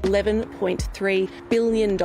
$11.3 billion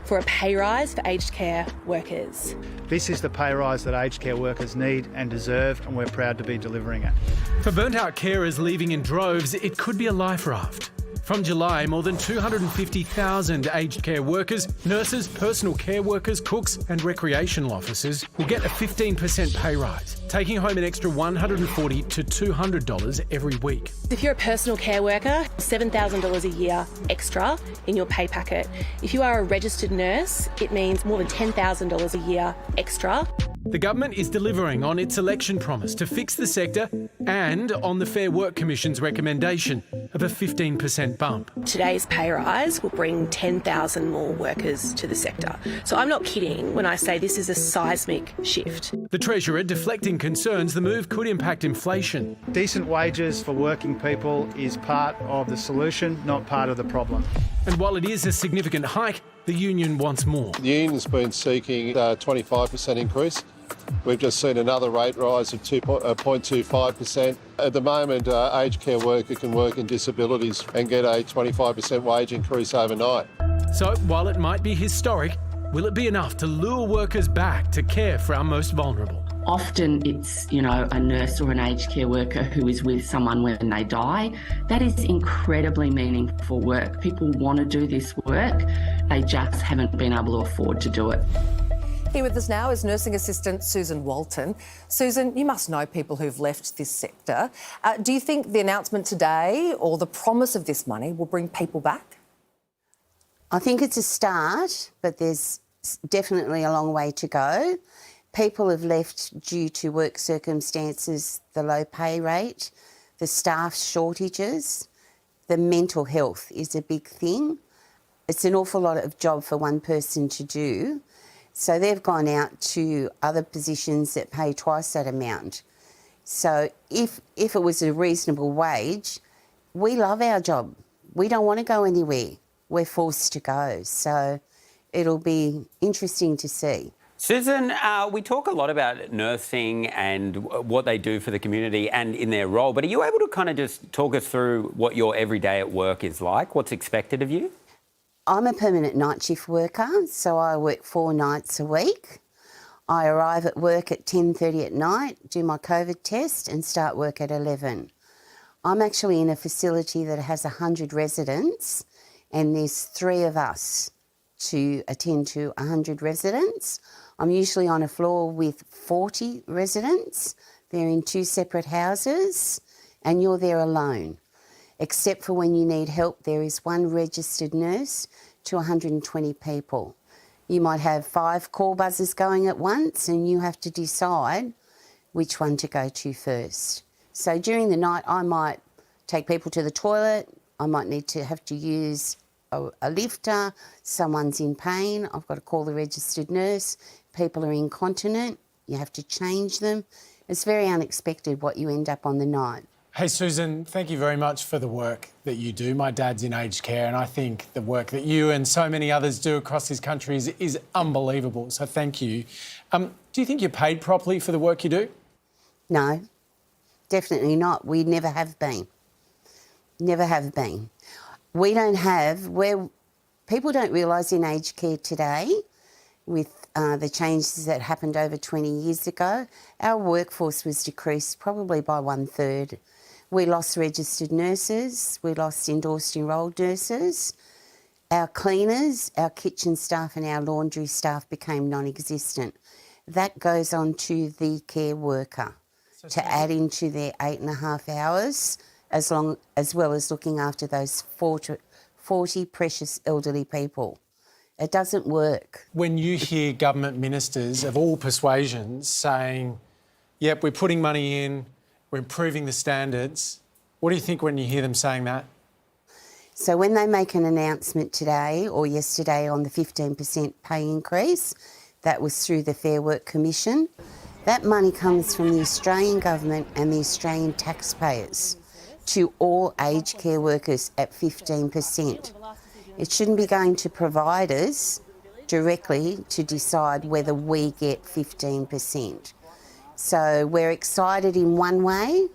for a pay rise for aged care workers. This is the pay rise that aged care workers need and deserve, and we're proud to be delivering it. For burnt-out carers leaving in droves, it could be a life raft. From July, more than 250,000 aged care workers, nurses, personal care workers, cooks and recreational officers will get a 15% pay rise, taking home an extra $140 to $200 every week. If you're a personal care worker, $7,000 a year extra in your pay packet. If you are a registered nurse, it means more than $10,000 a year extra. The government is delivering on its election promise to fix the sector and on the Fair Work Commission's recommendation of a 15% bump. Today's pay rise will bring 10,000 more workers to the sector. So I'm not kidding when I say this is a seismic shift. The Treasurer deflecting concerns the move could impact inflation. Decent wages for working people is part of the solution, not part of the problem. And while it is a significant hike, the union wants more. The union's been seeking a 25% increase. We've just seen another rate rise of 0.25%. At the moment, aged care worker can work in disabilities and get a 25% wage increase overnight. So while it might be historic, will it be enough to lure workers back to care for our most vulnerable? Often it's, a nurse or an aged care worker who is with someone when they die. That is incredibly meaningful work. People want to do this work. They just haven't been able to afford to do it. Here with us now is nursing assistant Susan Walton. Susan, you must know people who've left this sector. Do you think the announcement today or the promise of this money will bring people back? I think it's a start, but there's definitely a long way to go. People have left due to work circumstances, the low pay rate, the staff shortages, the mental health is a big thing. It's an awful lot of job for one person to do. So they've gone out to other positions that pay twice that amount. So if it was a reasonable wage, we love our job. We don't want to go anywhere. We're forced to go. So it'll be interesting to see. Susan, we talk a lot about nursing and what they do for the community and in their role, but are you able to kind of just talk us through what your everyday at work is like, what's expected of you? I'm a permanent night shift worker, so I work 4 nights a week. I arrive at work at 10:30 at night, do my COVID test and start work at 11. I'm actually in a facility that has 100 residents and there's 3 of us to attend to 100 residents. I'm usually on a floor with 40 residents. They're in 2 separate houses and you're there alone. Except for when you need help, there is 1 registered nurse to 120 people. You might have 5 call buzzers going at once and you have to decide which one to go to first. So during the night, I might take people to the toilet. I might need to have to use a lifter. Someone's in pain. I've got to call the registered nurse. People are incontinent. You have to change them. It's very unexpected what you end up on the night. Hey, Susan, thank you very much for the work that you do. My dad's in aged care and I think the work that you and so many others do across this country is unbelievable, so thank you. Do you think you're paid properly for the work you do? No, definitely not. We never have been. Never have been. We don't have, people don't realise in aged care today, with the changes that happened over 20 years ago, our workforce was decreased probably by 1/3. We lost registered nurses, we lost endorsed enrolled nurses. Our cleaners, our kitchen staff and our laundry staff became non-existent. That goes on to the care worker to add into their 8.5 hours, as well as looking after those 40 precious elderly people. It doesn't work. When you hear government ministers of all persuasions saying, yep, we're putting money in, we're improving the standards, what do you think when you hear them saying that? So when they make an announcement today or yesterday on the 15% pay increase, that was through the Fair Work Commission, that money comes from the Australian government and the Australian taxpayers to all aged care workers at 15%. It shouldn't be going to providers directly to decide whether we get 15%. So we're excited in one way,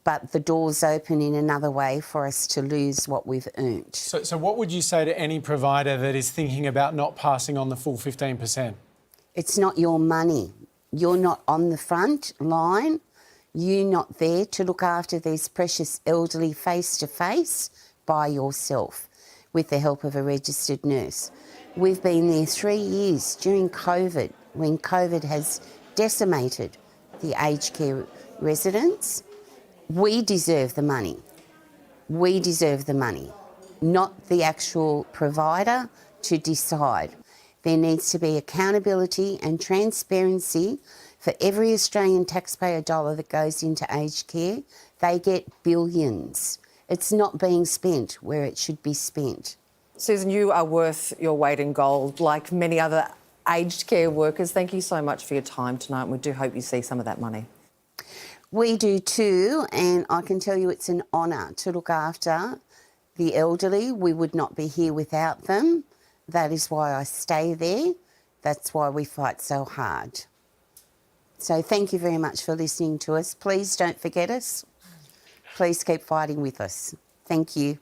but the door's open in another way for us to lose what we've earned. So what would you say to any provider that is thinking about not passing on the full 15%? It's not your money. You're not on the front line. You're not there to look after these precious elderly face to face by yourself with the help of a registered nurse. We've been there 3 years during COVID, when COVID has decimated the aged care residents. We deserve the money. We deserve the money, not the actual provider to decide. There needs to be accountability and transparency for every Australian taxpayer dollar that goes into aged care. They get billions. It's not being spent where it should be spent. Susan, you are worth your weight in gold, like many other aged care workers. Thank you so much for your time tonight, and we do hope you see some of that money. We do too, and I can tell you it's an honour to look after the elderly. We would not be here without them. That is why I stay there. That's why we fight so hard. So thank you very much for listening to us. Please don't forget us. Please keep fighting with us. Thank you.